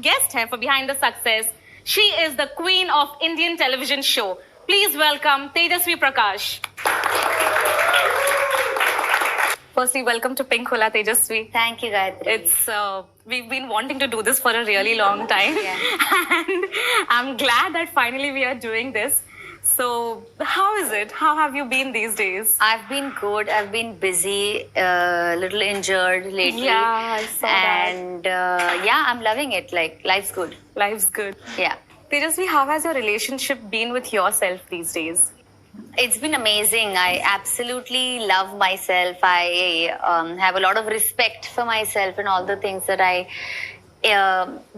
Guest है for Behind the Success. She is the queen of Indian television show. Please welcome Tejasvi Prakash. Firstly, welcome to Pink Hula, Tejasvi. Thank you, Gayatri. It's we've been wanting to do this for a really long time, and I'm glad that finally we are doing this. So, how is it? How have you been these days? I've been good. I've been busy, a little injured lately. Yeah, I saw that. And yeah, I'm loving it. Like, life's good. Life's good. Yeah. Tejasvi, how has your relationship been with yourself these days? It's been amazing. I absolutely love myself. I have a lot of respect for myself and all the things that I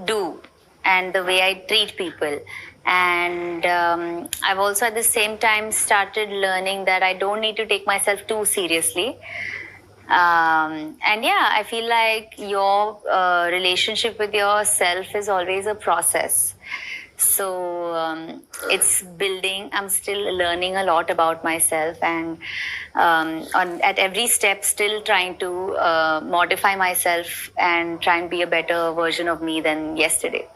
do and the way I treat people. And I've also at the same time started learning that I don't need to take myself too seriously. And yeah, I feel like your relationship with yourself is always a process. So it's building. I'm still learning a lot about myself, and at every step, still trying to modify myself and try and be a better version of me than yesterday.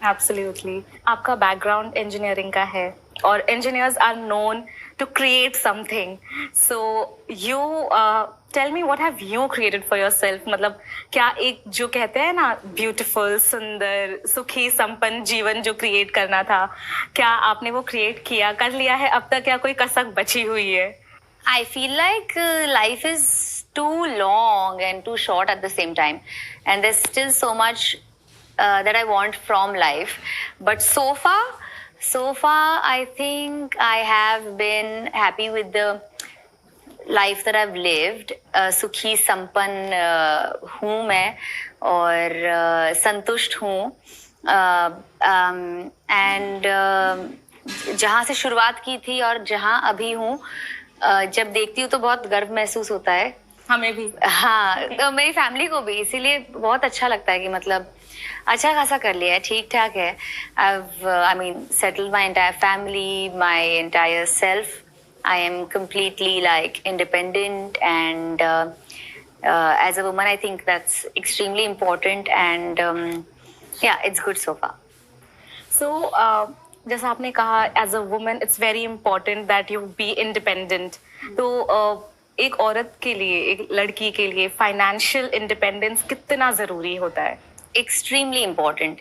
Absolutely. आपका background engineering का है और engineers are known to create something. So you tell me what have you created for yourself? मतलब क्या एक जो कहते हैं ना beautiful, सुंदर, सुखी, संपन्न जीवन जो create करना था, क्या आपने वो create किया, कर लिया है? अब तक क्या कोई कसक बची हुई है? I feel like life is too long and too short at the same time, and there's still so much that I want from life. But so far, I think I have been happy with the life that I've lived. सुखी संपन्न हूँ मैं और संतुष्ट हूँ. And जहाँ से शुरुआत की थी और जहाँ अभी हूँ, जब देखती हूँ तो बहुत गर्व महसूस होता है. हमें भी. हाँ, तो मेरी फैमिली को भी, इसीलिए बहुत अच्छा लगता है कि मतलब अच्छा खासा कर लिया है, ठीक ठाक है. I mean, settled my entire family, my entire self. I am completely like independent, and as a woman, I think that's extremely important. And yeah, it's good so far. So, जैसा आपने कहा, as a woman, it's very important that you be independent. तो एक औरत के लिए, एक लड़की के लिए financial independence कितना जरूरी होता है? Extremely important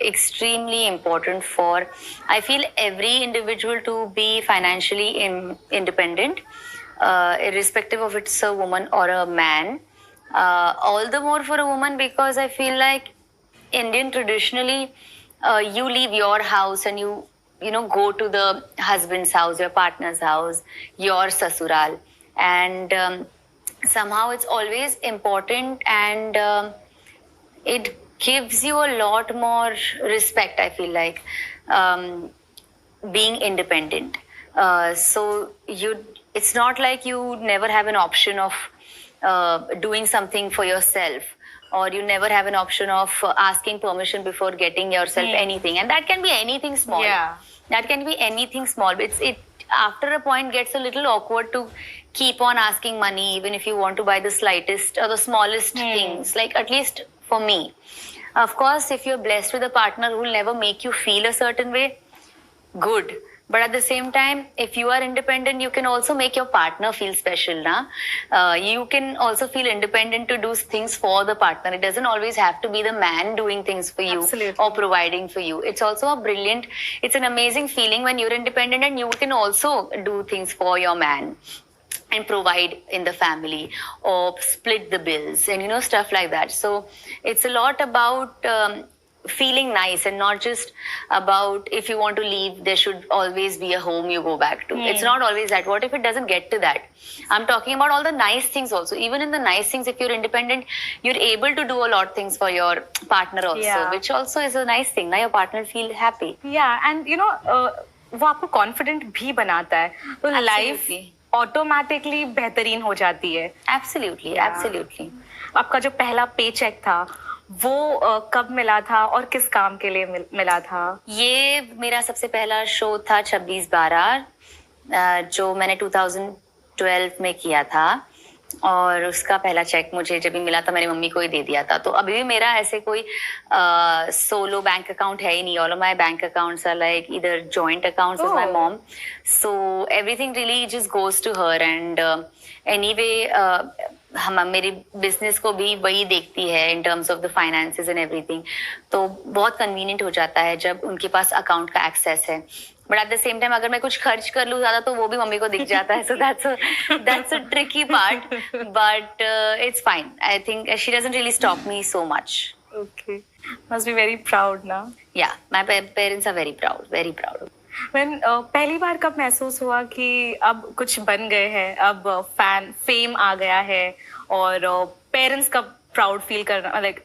for, I feel, every individual to be financially independent, irrespective of it's a woman or a man. All the more for a woman because I feel like Indian traditionally, you leave your house and you know go to the husband's house, your partner's house, your sasural, and somehow it's always important, and it gives you a lot more respect, I feel like, being independent. So it's not like you never have an option of doing something for yourself, or you never have an option of asking permission before getting yourself anything. And that can be anything small. Yeah. That can be anything small. It after a point gets a little awkward to keep on asking money, even if you want to buy the slightest or the smallest things, like at least for me. Of course, if you're blessed with a partner who will never make you feel a certain way, good. But at the same time, if you are independent, you can also make your partner feel special. You can also feel independent to do things for the partner. It doesn't always have to be the man doing things for you. Absolutely. Or providing for you. It's also it's an amazing feeling when you're independent and you can also do things for your man and provide in the family or split the bills and, you know, stuff like that. So it's a lot about feeling nice and not just about if you want to leave, there should always be a home you go back to. It's not always that. What if it doesn't get to that? I'm talking about all the nice things also. Even in the nice things, if you're independent, you're able to do a lot of things for your partner also, which also is a nice thing. Now your partner feel happy. Yeah, and you know, वो आपको confident भी बनाता है. तो life automatically बेहतरीन हो जाती है. Absolutely. आपका जो पहला पे चेक था वो कब मिला था और किस काम के लिए मिला था? ये मेरा सबसे पहला शो था 26/12 जो मैंने 2012 में किया था. और उसका पहला चेक मुझे जब भी मिला था मैंने मम्मी को ही दे दिया था. तो अभी भी मेरा ऐसे कोई सोलो बैंक अकाउंट है ही नहीं. All of my bank accounts are like either joint accounts with my mom. So everything really just goes to her. And anyway हम मेरी बिजनेस को भी वही देखती है in terms of the finances and everything. तो बहुत कन्वीनियंट हो जाता है जब उनके पास अकाउंट का एक्सेस है. But at the same time अगर मैं कुछ खर्च कर लूँ ज्यादा तो वो भी मम्मी को दिख जाता है. So that's a tricky part. But it's fine. I think she doesn't really stop me so much. Okay. Must be very proud now. Yeah my parents are very proud. When पहली बार कब महसूस हुआ कि अब कुछ बन गए हैं, अब फेम आ गया है और पेरेंट्स कब प्राउड फील करना, like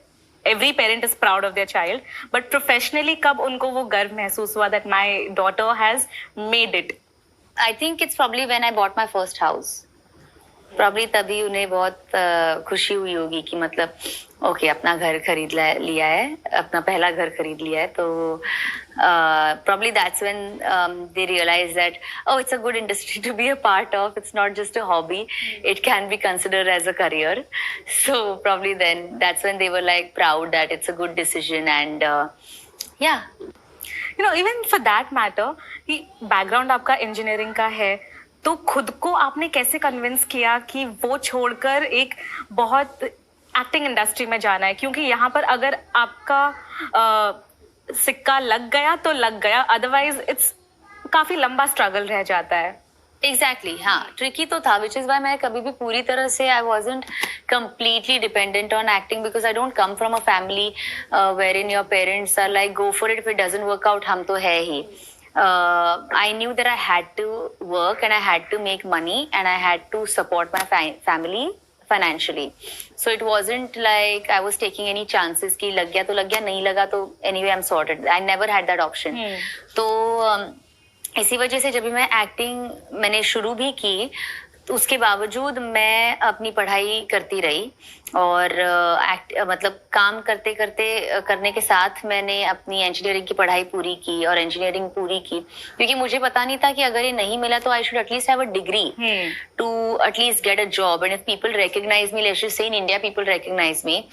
every parent is proud of their child, but professionally कब उनको वो गर्व महसूस हुआ that my daughter has made it? I think it's probably when I bought my first house. Probably तभी उन्हें बहुत खुशी हुई होगी कि मतलब ओके अपना घर खरीद लिया है, अपना पहला घर खरीद लिया है. तो probably that's when they realise that oh it's a good industry to be a part of. It's not just a hobby, it can be considered as a career. So probably then that's when they were like proud that it's a good decision. And yeah you know, even for that matter कि background आपका engineering का है, तो खुद को आपने कैसे convince किया कि वो छोड़कर एक बहुत एक्टिंग इंडस्ट्री में जाना है? क्योंकि यहाँ पर अगर आपका सिक्का लग गया तो लग गया, अदरवाइज इट्स काफी लंबा स्ट्रगल रह जाता है. एग्जैक्टली हाँ, ट्रिकी तो था, विच इज वाई मैं कभी भी पूरी तरह से I wasn't completely dependent on acting because I don't come from a family wherein your parents are like go for it, if it doesn't work out हम तो है ही. I knew that I had to work and I had to make money and I had to support my family financially. So it wasn't like I was taking any chances कि लग गया तो लग गया, नहीं लगा तो anyway I'm sorted. I never had that option. तो इसी वजह से जब भी मैं एक्टिंग मैंने शुरू भी की तो उसके बावजूद मैं अपनी पढ़ाई करती रही और मतलब काम करते करते करने के साथ मैंने अपनी इंजीनियरिंग की पढ़ाई पूरी की और इंजीनियरिंग पूरी की क्योंकि मुझे पता नहीं था कि अगर ये नहीं मिला तो I should at least have a degree to at least get a job. And if people recognise me, let's just say in India people recognise me,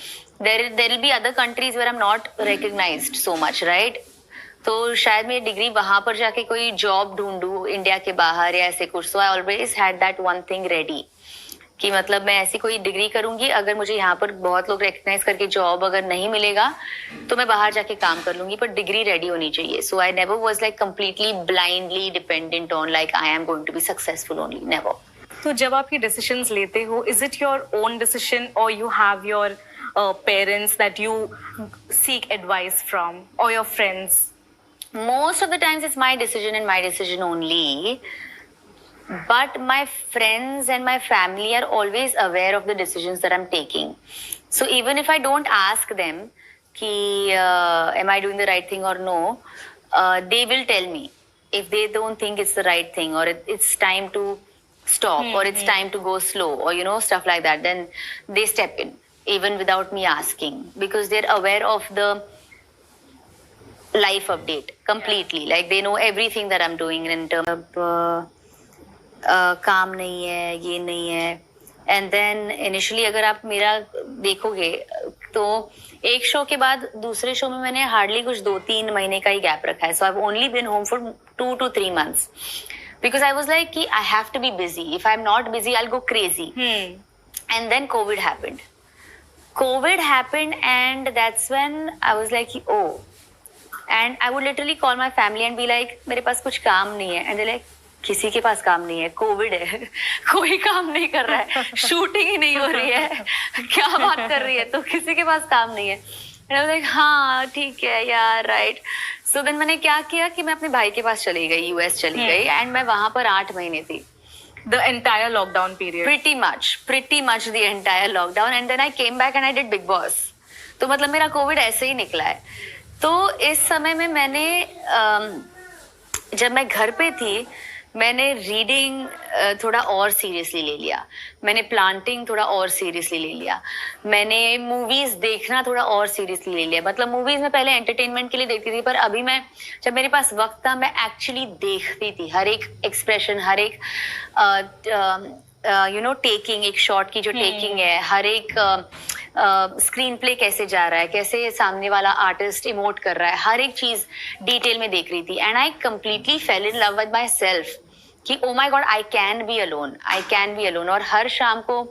there will be other countries where I am not recognised so much, right? तो शायद मेरी degree वहां पर जाके कोई job ढूंढूं India के बाहर या ऐसे कुछ. So I always had that one thing ready कि मतलब मैं ऐसी कोई डिग्री करूंगी, अगर मुझे यहाँ पर बहुत लोग रिकग्नाइज करके जॉब अगर नहीं मिलेगा तो मैं बाहर जाके काम कर लूंगी, पर डिग्री रेडी होनी चाहिए. So I never was like completely blindly dependent on like I am going to be successful only, never. तो जब आप ये डिसीजंस लेते हो, is it your own decision और you have your parents that you seek advice from और your friends? Most of the times it's my decision and my decision only, but my friends and my family are always aware of the decisions that I'm taking. So even if I don't ask them ki am I doing the right thing or no, they will tell me if they don't think it's the right thing or it's time to stop or it's time to go slow or you know stuff like that, then they step in even without me asking because they're aware of the life update completely. Like they know everything that I'm doing in terms of काम नहीं है, ये नहीं है. And then initially अगर आप मेरा देखोगे तो एक शो के बाद दूसरे शो में मैंने हार्डली कुछ 2-3 महीने का ही गैप रखा है. So I've only been home for 2 to 3 months because I was like कि I have to be busy. If I'm not busy, I'll go crazy. And then COVID happened and that's when I was like oh. And I would literally call my family and be like, मेरे पास कुछ काम नहीं है. And they're like, किसी के पास काम नहीं है, कोविड है, कोई काम नहीं कर रहा है, शूटिंग ही नहीं हो रही है, क्या बात कर रही है, तो किसी के पास काम नहीं है. And I was like, हाँ ठीक है यार, राइट. So then मैंने क्या किया कि मैं अपने भाई के पास चली गई, यूएस चली गई and मैं वहां पर 8 महीने थी. The entire lockdown period? Pretty much the entire lockdown. And then I came back and I did Big Boss. तो मतलब मेरा कोविड ऐसे ही निकला है. तो इस समय में मैंने जब मैं घर पे थी मैंने रीडिंग थोड़ा और सीरियसली ले लिया, मैंने प्लांटिंग थोड़ा और सीरियसली ले लिया, मैंने मूवीज देखना थोड़ा और सीरियसली ले लिया. मतलब मूवीज में पहले एंटरटेनमेंट के लिए देखती थी, पर अभी मैं जब मेरे पास वक्त था मैं एक्चुअली देखती थी हर एक एक्सप्रेशन, हर एक टेकिंग, एक शॉट की जो टेकिंग है, हर एक स्क्रीन प्ले कैसे जा रहा है, कैसे सामने वाला आर्टिस्ट इमोट कर रहा है, हर एक चीज डिटेल में देख रही थी. And I completely fell in love with myself कि oh my god, I can be alone, I can be alone. और हर शाम को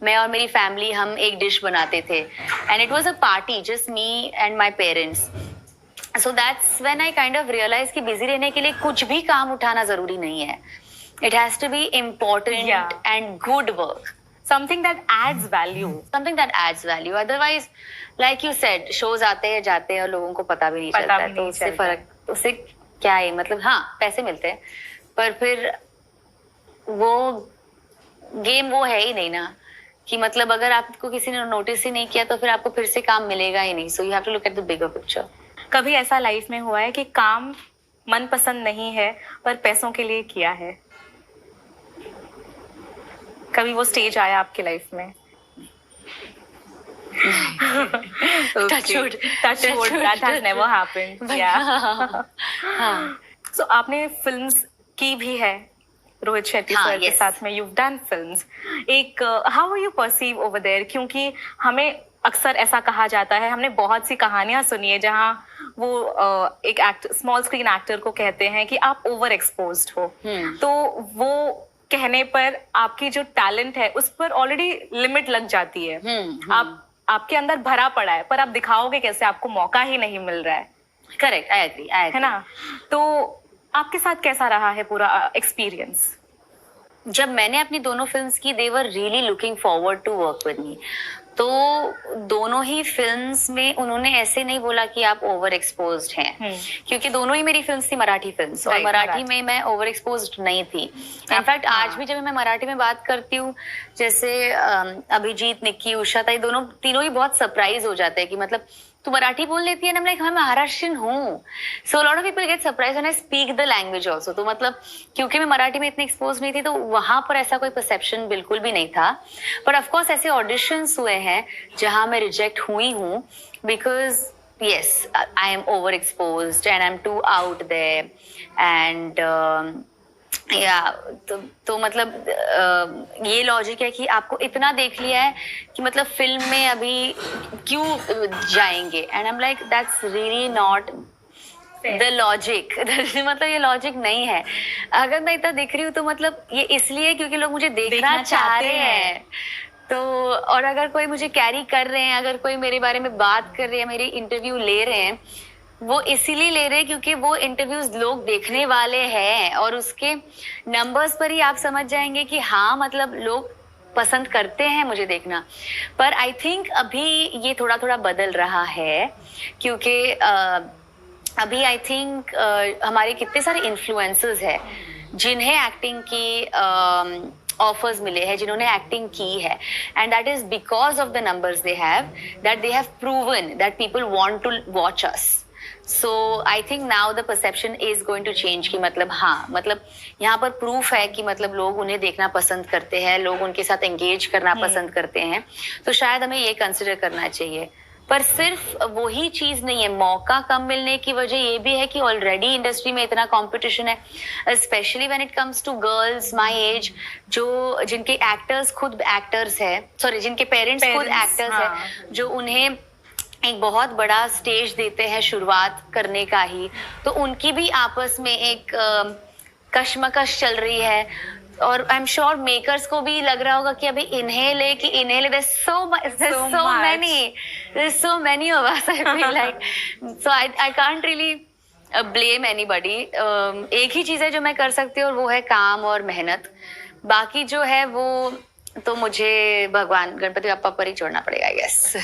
मैं और मेरी फैमिली हम एक डिश बनाते थे, and it was a party, just me and my parents. So that's when I kind of realise कि बिजी रहने के लिए कुछ भी काम उठाना जरूरी नहीं है. It has to be important and good work. Something that adds value. Something that adds value. Otherwise, like you said, shows आते हैं जाते हैं और लोगों को पता भी नहीं चलता है. तो उससे फर्क, उससे क्या है, मतलब हाँ पैसे मिलते हैं, पर फिर वो गेम वो है ही नहीं ना, कि मतलब अगर आपको किसी ने नोटिस ही नहीं किया तो फिर आपको फिर से काम मिलेगा ही नहीं. So you have to look at the bigger picture. कभी ऐसा लाइफ में हुआ है कि काम मनपसंद नहीं है पर पैसों के लिए किया है? कभी वो स्टेज आया आपकी लाइफ में? Touch wood. Touch wood. That has never happened. Yeah. So आपने फिल्म्स की भी है रोहित शेट्टी सर के साथ में. You've done films. एक how are you perceive over there? क्योंकि हमें अक्सर ऐसा कहा जाता है, हमने बहुत सी कहानियां सुनी है जहाँ वो एक स्मॉल स्क्रीन एक्टर को कहते हैं कि आप ओवर एक्सपोज्ड हो. तो वो कहने पर आपकी जो टैलेंट है उस पर ऑलरेडी लिमिट लग जाती है. आपके अंदर भरा पड़ा है पर आप दिखाओगे कैसे, आपको मौका ही नहीं मिल रहा है. करेक्ट, आई एग्री, है ना. तो आपके साथ कैसा रहा है पूरा एक्सपीरियंस? जब मैंने अपनी दोनों फिल्म्स की, they were really looking forward to work with me. तो दोनों ही फिल्म्स में उन्होंने ऐसे नहीं बोला कि आप ओवर एक्सपोज्ड हैं, क्योंकि दोनों ही मेरी फिल्म्स थी मराठी फिल्म्स, और मराठी में मैं ओवर एक्सपोज्ड नहीं थी. इनफैक्ट आज भी जब मैं मराठी में बात करती हूँ, जैसे अभिजीत, निक्की, उषा, ताई, तीनों ही बहुत सरप्राइज हो जाते हैं कि मतलब तू मराठी बोल लेती है ना. मैं महाराष्ट्रियन हूँ. So lot of people get surprise when I speak the language also. तो मतलब क्योंकि मैं मराठी में इतनी एक्सपोज नहीं थी, तो वहां पर ऐसा कोई परसेप्शन बिल्कुल भी नहीं था. पर ऑफकोर्स ऐसे ऑडिशंस हुए हैं जहां मैं रिजेक्ट हुई हूँ, because yes, I am overexposed and I'm too out there and तो मतलब ये लॉजिक है कि आपको इतना देख लिया है कि मतलब फिल्म में अभी क्यों जाएंगे. And I am like that's really not the logic. मतलब ये लॉजिक नहीं है. अगर मैं इतना दिख रही हूँ तो मतलब ये इसलिए क्योंकि लोग मुझे देखना चाह रहे हैं. तो और अगर कोई मुझे कैरी कर रहे हैं, अगर कोई मेरे बारे में बात कर रहे हैं, मेरी इंटरव्यू ले रहे हैं, वो इसीलिए ले रहे हैं क्योंकि वो इंटरव्यूज लोग देखने वाले हैं, और उसके नंबर्स पर ही आप समझ जाएंगे कि हाँ मतलब लोग पसंद करते हैं मुझे देखना. पर आई थिंक अभी ये थोड़ा थोड़ा बदल रहा है, क्योंकि अभी आई थिंक हमारे कितने सारे इन्फ्लुएंसर्स हैं जिन्हें एक्टिंग की ऑफर्स मिले हैं, जिन्होंने एक्टिंग की है, and that is because of the numbers they have proven that people want to watch us. So I think now the perception is going to change कि मतलब हाँ मतलब यहाँ पर प्रूफ है कि मतलब लोग उन्हें देखना पसंद करते हैं, लोग उनके साथ एंगेज करना पसंद करते हैं. तो शायद हमें ये कंसिडर करना चाहिए. पर सिर्फ वही चीज नहीं है, मौका कम मिलने की वजह ये भी है कि ऑलरेडी इंडस्ट्री में इतना कंपटीशन है, specially when it comes to girls my age, जो जिनके एक्टर्स खुद एक्टर्स है, सॉरी जिनके पेरेंट्स खुद एक्टर्स है, जो उन्हें एक बहुत बड़ा स्टेज देते हैं शुरुआत करने का ही, तो उनकी भी आपस में एक कशमकश चल रही है. और आई एम श्योर मेकर्स को भी लग रहा होगा कि अभी इन्हें ले कि इन्हें ले. there's so many of us, I feel like. So I can't really blame anybody. एक ही चीज है जो मैं कर सकती हूँ और वो है काम और मेहनत. बाकी जो है वो तो मुझे भगवान गणपति बाप्पा पर ही छोड़ना पड़ेगा, आई गेस.